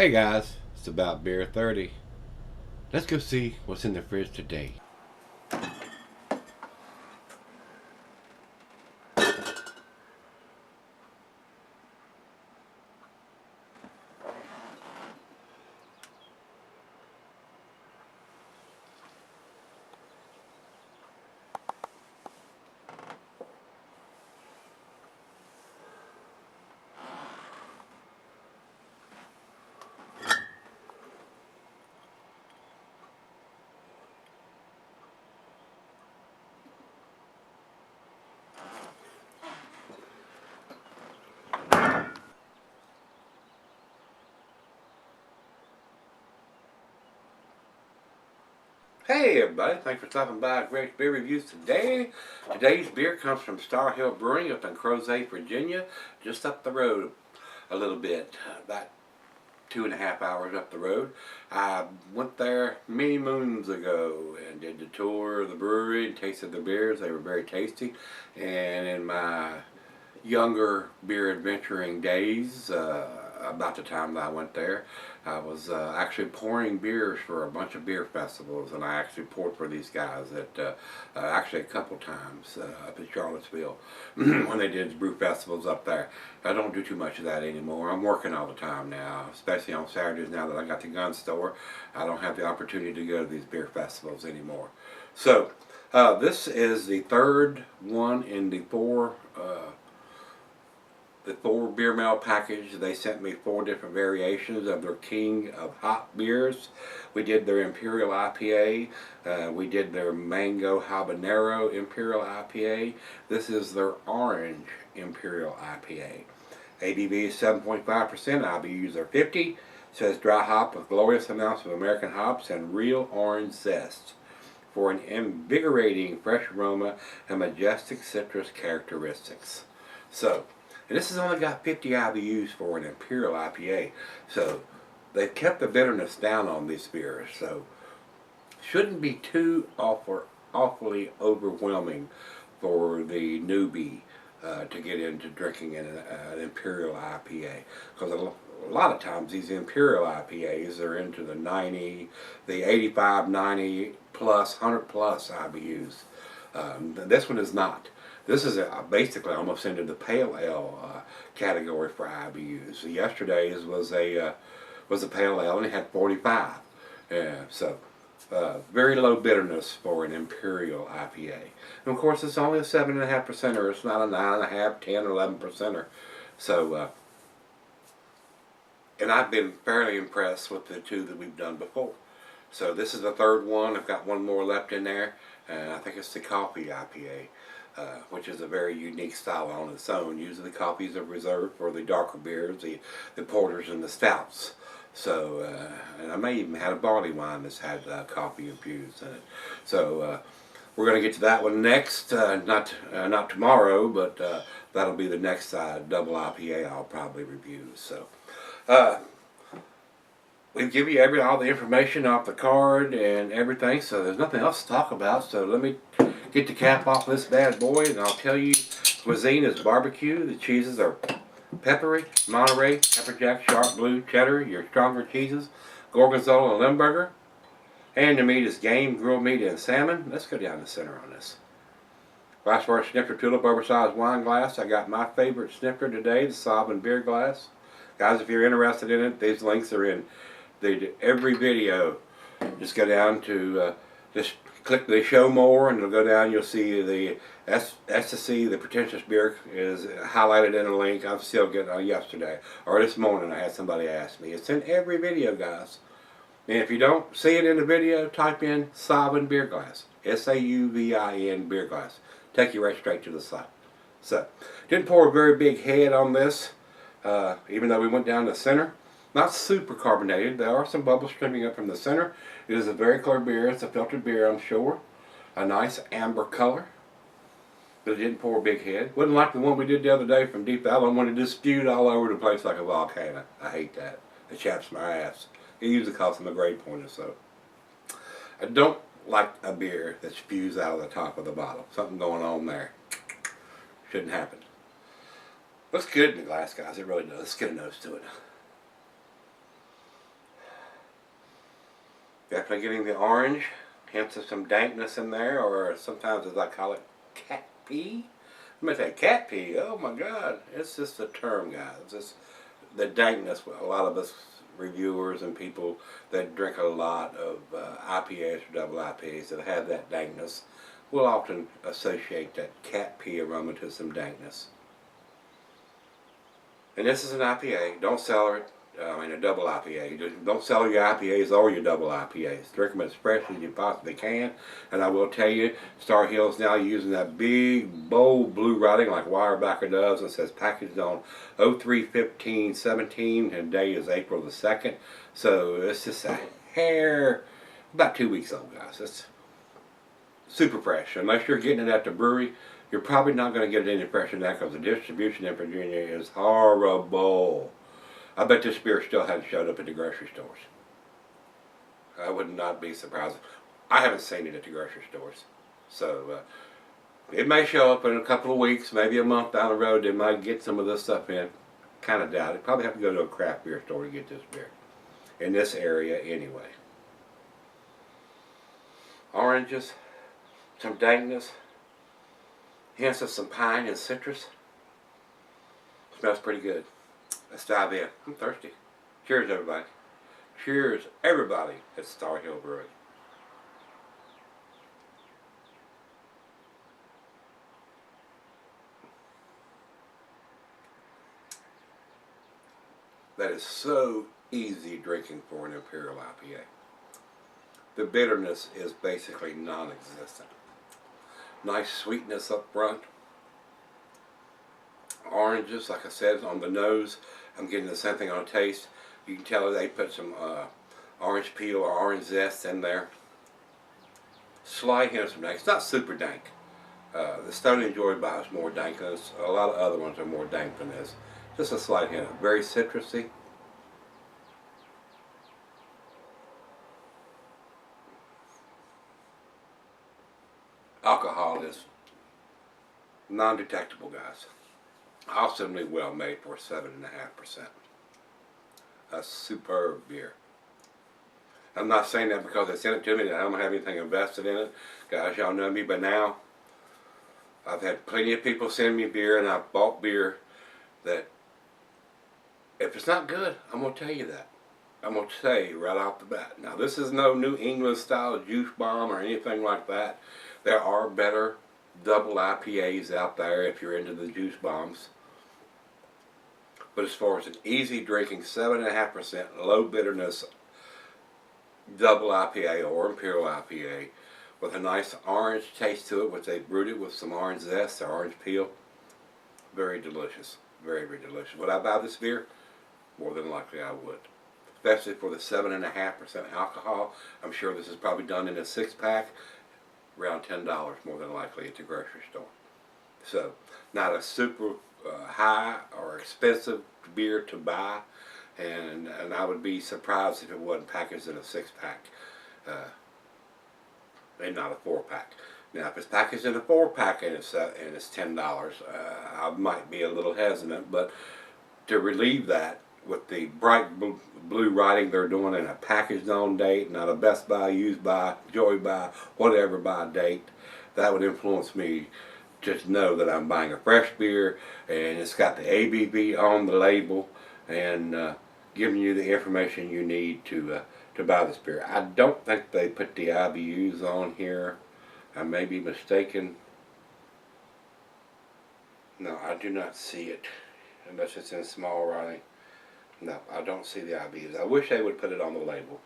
Hey guys, it's about beer 30. Let's go see what's in the fridge today. Hey everybody, thanks for stopping by Gregsbeerreviews today. Today's beer comes from Starr Brewing up in Crozet, Virginia, just up the road a little bit, about 2.5 hours up the road. I went there many moons ago and did the tour of the brewery and tasted the beers. They were very tasty. And in my younger beer adventuring days, about the time that I went there, I was actually pouring beers for a bunch of beer festivals, and I actually poured for these guys at actually a couple times up in Charlottesville when they did brew festivals up there. I don't do too much of that anymore. I'm working all the time now, especially on Saturdays now that I got the gun store. I don't have the opportunity to go to these beer festivals anymore. So this is the third one in the four beer mail package. They sent me 4 different variations of their king of hot beers. We did their Imperial IPA. We did their mango habanero Imperial IPA. This is their orange Imperial IPA. ABV is 7.5%. IBUs are 50. Says dry hop with glorious amounts of American hops and real orange zest for an invigorating fresh aroma and majestic citrus characteristics. So, and this has only got 50 IBUs for an Imperial IPA. So they've kept the bitterness down on these beers. So shouldn't be too awfully overwhelming for the newbie to get into drinking an Imperial IPA. Because a lot of times these Imperial IPAs are into the 90, the 85, 90 plus, 100 plus IBUs. This one is not. This is basically almost into the pale ale category for IBUs. Yesterday's was a pale ale and it had 45. So very low bitterness for an Imperial IPA. And of course, it's only a 7.5%er. It's not a 9.5, 10, or 11%er. So, and I've been fairly impressed with the 2 that we've done before. So this is the third one. I've got one more left in there, and I think it's the coffee IPA. Which is a very unique style on its own. Usually the coffees are reserved for the darker beers, the porters and the stouts. So, and I may even had a barley wine that's had coffee infused in it. So we're going to get to that one next. Not tomorrow, but that'll be the next double IPA I'll probably review. So we've given you all the information off the card and everything, so there's nothing else to talk about. So let me get the cap off this bad boy, and I'll tell you, cuisine is barbecue. The cheeses are peppery, Monterey, pepper jack, sharp blue, cheddar, your stronger cheeses, gorgonzola and limburger. And the meat is game, grilled meat, and salmon. Let's go down the center on this. Glassware snifter tulip oversized wine glass. I got my favorite snifter today, the Sovereign beer glass. Guys, if you're interested in it, these links are in every video. Just go down to just click the show more, and it'll go down. You'll see the ecstasy, the pretentious beer is highlighted in a link. I'm still getting yesterday or this morning. I had somebody ask me. It's in every video, guys. And if you don't see it in the video, type in Sauvin beer glass, SAUVIN beer glass. Take you right straight to the site. So, didn't pour a very big head on this, even though we went down the center. Not super carbonated. There are some bubbles streaming up from the center. It is a very clear beer. It's a filtered beer, I'm sure. A nice amber color. But it didn't pour a big head. Wasn't like the one we did the other day from Deep Ellum when it just spewed all over the place like a volcano. I hate that. It chaps my ass. It usually costs them a grade point or so. I don't like a beer that spews out of the top of the bottle. Something going on there. Shouldn't happen. Looks good in the glass, guys. It really does. Let's get a nose to it. Definitely getting the orange, hints of some dankness in there, or sometimes as I call it, cat pee. I'm gonna say cat pee. Oh my God, it's just a term, guys. It's just the dankness. A lot of us reviewers and people that drink a lot of IPAs or double IPAs that have that dankness will often associate that cat pee aroma to some dankness. And this is an IPA. Don't sell it. A double IPA. Don't sell your IPAs or your double IPAs. Drink them as fresh as you possibly can. And I will tell you, Starr Hill's now using that big, bold blue writing like Wirebacker does, and it says packaged on 03/15/17, and day is April the 2nd. So it's just a hair, about 2 weeks old, guys. It's super fresh. Unless you're getting it at the brewery, you're probably not going to get it any fresher than that because the distribution in Virginia is horrible. I bet this beer still hasn't showed up at the grocery stores. I would not be surprised. I haven't seen it at the grocery stores. So it may show up in a couple of weeks, maybe a month down the road. They might get some of this stuff in. Kind of doubt it. Probably have to go to a craft beer store to get this beer. In this area anyway. Oranges, some dankness, hints of some pine and citrus. Smells pretty good. Let's dive in. I'm thirsty. Cheers, everybody. Cheers, everybody at Starr Hill Brewing. That is so easy drinking for an Imperial IPA. The bitterness is basically non-existent. Nice sweetness up front. Oranges, like I said, on the nose. I'm getting the same thing on taste. You can tell they put some orange peel or orange zest in there. Slight hint of some dank. It's not super dank. The Stone Enjoy By is more dank than this. A lot of other ones are more dank than this. Just a slight hint. Very citrusy. Alcohol is non-detectable, guys. Awesomely well made for 7.5%. A superb beer. I'm not saying that because they sent it to me and I don't have anything invested in it. Guys, y'all know me by now. I've had plenty of people send me beer, and I've bought beer that if it's not good, I'm going to tell you that. I'm going to say right off the bat. Now, this is no New England style juice bomb or anything like that. There are better double IPAs out there if you're into the juice bombs. But as far as an easy drinking 7.5% low bitterness double IPA or Imperial IPA with a nice orange taste to it, which they brewed it with some orange zest or orange peel, very delicious. Very, very delicious. Would I buy this beer? More than likely I would. Especially for the 7.5% alcohol. I'm sure this is probably done in a 6-pack. Around $10 more than likely at the grocery store. So, not a super high or expensive beer to buy, and I would be surprised if it wasn't packaged in a 6-pack, and not a 4-pack. Now, if it's packaged in a 4-pack and it's $10, I might be a little hesitant, but to relieve that with the bright blue writing they're doing in a packaged on date, not a Best Buy, Used By, Joy By, whatever by date, that would influence me just know that I'm buying a fresh beer and it's got the ABV on the label and giving you the information you need to buy this beer. I don't think they put the IBUs on here. I may be mistaken. No, I do not see it unless it's in small writing. No, I don't see the IBUs. I wish they would put it on the label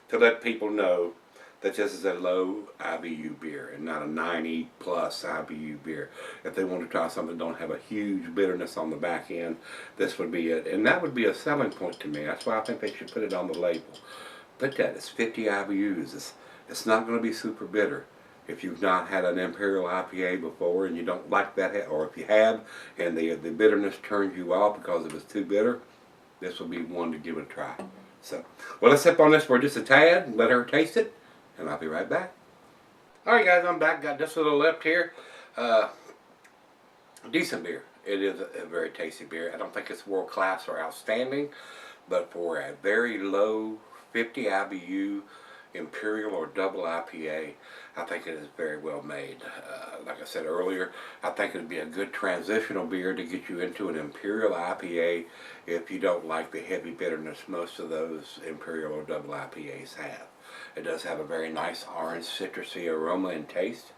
to let people know that this is a low IBU beer and not a 90 plus IBU beer. If they want to try something that don't have a huge bitterness on the back end, this would be it. And that would be a selling point to me. That's why I think they should put it on the label. Put that, it's 50 IBUs. It's not going to be super bitter. If you've not had an Imperial IPA before and you don't like that, or if you have and the bitterness turns you off because it was too bitter, this will be one to give it a try. So, well, let's sip on this for just a tad and let her taste it, and I'll be right back. Alright guys, I'm back. Got just a little left here. Decent beer. It is a very tasty beer. I don't think it's world class or outstanding, but for a very low 50 IBU, Imperial or double IPA, I think it is very well made. Like I said earlier, I think it would be a good transitional beer to get you into an Imperial IPA if you don't like the heavy bitterness most of those Imperial or double IPAs have. It does have a very nice orange citrusy aroma and taste.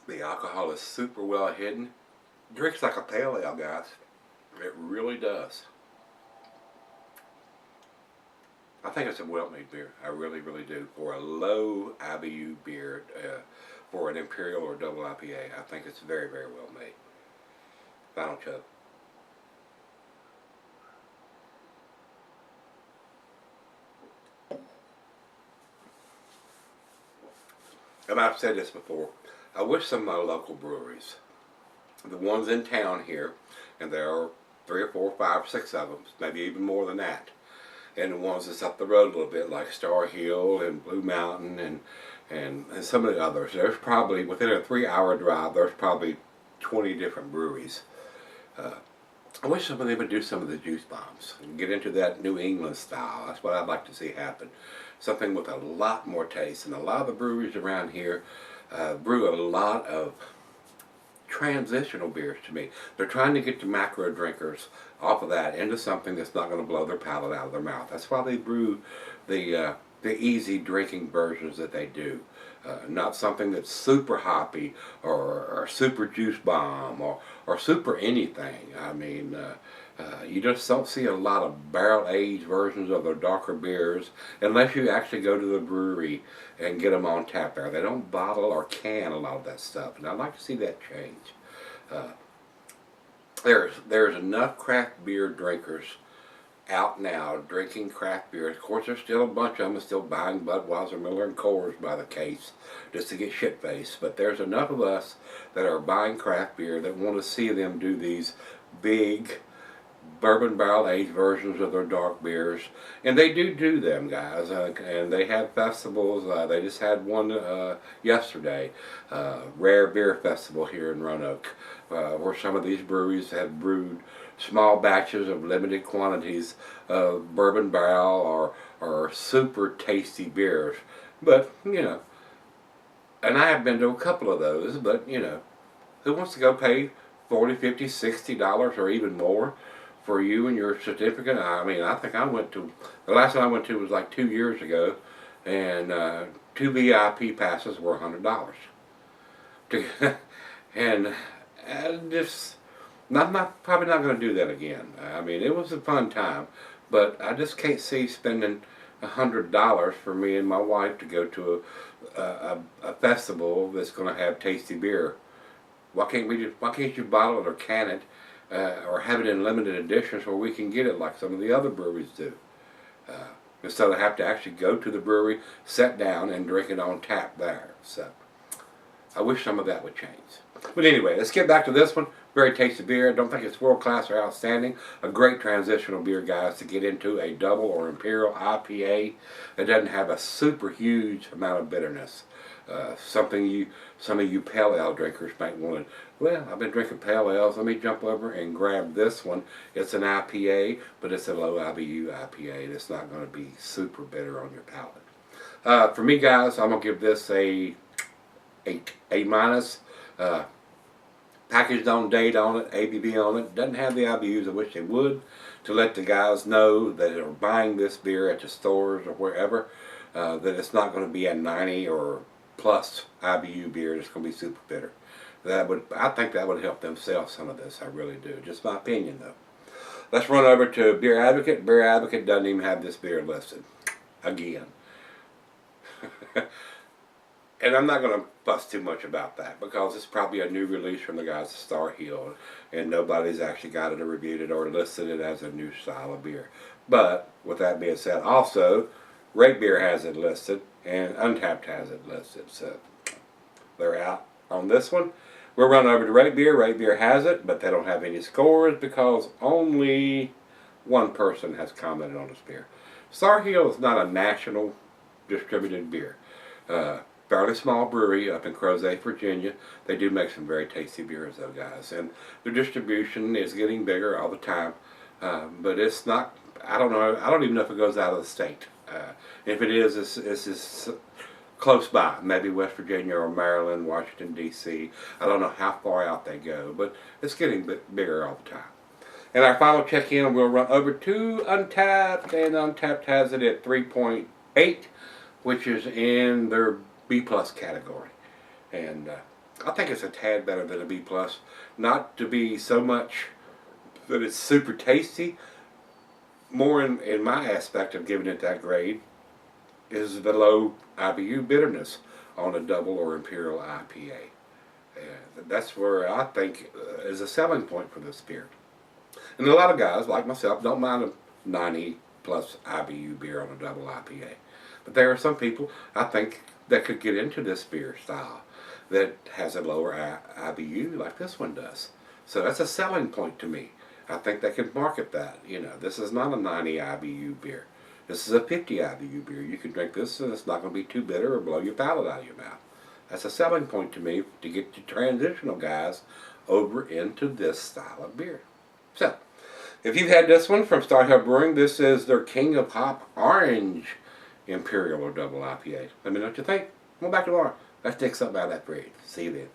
The alcohol is super well hidden. Drinks like a pale ale, guys. It really does. I think it's a well-made beer. I really, really do. For a low IBU beer, for an Imperial or double IPA, I think it's very, very well made. Final chug. And I've said this before. I wish some of my local breweries, the ones in town here, and there are 3 or 4, 5, 6 of them, maybe even more than that, and the ones that's up the road a little bit, like Starr Hill and Blue Mountain and some of the others. There's probably, within a 3-hour drive, there's probably 20 different breweries. I wish some of them would do some of the juice bombs and get into that New England style. That's what I'd like to see happen. Something with a lot more taste. And a lot of the breweries around here brew a lot of transitional beers to me. They're trying to get the macro drinkers off of that into something that's not going to blow their palate out of their mouth. That's why they brew the easy drinking versions that they do. Not something that's super hoppy or super juice bomb or super anything. I mean, you just don't see a lot of barrel-aged versions of their darker beers unless you actually go to the brewery and get them on tap there. They don't bottle or can a lot of that stuff, and I'd like to see that change. There's enough craft beer drinkers out now drinking craft beer. Of course, there's still a bunch of them still buying Budweiser, Miller, and Coors by the case just to get shit-faced. But there's enough of us that are buying craft beer that want to see them do these big bourbon barrel-aged versions of their dark beers. And they do them, guys. And they have festivals. They just had one yesterday, Rare Beer Festival here in Roanoke, where some of these breweries have brewed small batches of limited quantities of bourbon barrel or super tasty beers. But, you know, and I have been to a couple of those, but, you know, who wants to go pay $40, $50, $60 or even more for you and your certificate? I mean, I think I went to, the last one I went to was like 2 years ago, and 2 VIP passes were $100. And just, I'm probably not going to do that again. I mean, it was a fun time, but I just can't see spending $100 for me and my wife to go to a festival that's going to have tasty beer. Why can't you bottle it or can it, or have it in limited editions where we can get it like some of the other breweries do? Instead of have to actually go to the brewery, sit down, and drink it on tap there. So, I wish some of that would change. But anyway, let's get back to this one. Very tasty beer. I don't think it's world class or outstanding. A great transitional beer, guys, to get into a double or Imperial IPA that doesn't have a super huge amount of bitterness. Something some of you pale ale drinkers might want to, well, I've been drinking pale ales, let me jump over and grab this one. It's an IPA, but it's a low IBU IPA. It's not going to be super bitter on your palate. For me, guys, I'm going to give this a 8, A-. Packaged on date on it, ABV on it. Doesn't have the IBUs. I wish they would, to let the guys know that are buying this beer at the stores or wherever, that it's not going to be a 90 or plus IBU beer that's going to be super bitter. I think that would help them sell some of this. I really do. Just my opinion, though. Let's run over to Beer Advocate. Beer Advocate doesn't even have this beer listed. Again. And I'm not going to fuss too much about that because it's probably a new release from the guys at Starr Hill, and nobody's actually got it or reviewed it or listed it as a new style of beer. But with that being said, also Rate Beer has it listed and Untapped has it listed, so they're out on this one. We'll run over to Rate Beer. Rate Beer has it, but they don't have any scores because only one person has commented on this beer. Starr Hill is not a national distributed beer. Fairly small brewery up in Crozet, Virginia. They do make some very tasty beers though, guys, and their distribution is getting bigger all the time. But it's not, I don't know, I don't even know if it goes out of the state. If it is, it's just close by, maybe West Virginia or Maryland, Washington, D.C. I don't know how far out they go, but it's getting bigger all the time. And our final check-in, we'll run over to Untapped, and Untapped has it at 3.8, which is in their B plus category. And I think it's a tad better than a B plus. Not to be so much that it's super tasty. More in my aspect of giving it that grade is the low IBU bitterness on a double or Imperial IPA. And that's where I think is a selling point for this beer. And a lot of guys, like myself, don't mind a 90 plus IBU beer on a double IPA. But there are some people, I think, that could get into this beer style that has a lower IBU like this one does. So that's a selling point to me. I think they can market that. You know, this is not a 90 IBU beer. This is a 50 IBU beer. You can drink this and it's not going to be too bitter or blow your palate out of your mouth. That's a selling point to me to get the transitional guys over into this style of beer. So, if you've had this one from Starr Brewing, this is their King of Hop Orange Imperial or Double IPA. Let me know what you think. Come back tomorrow. Let's take something out of that fridge. See you then.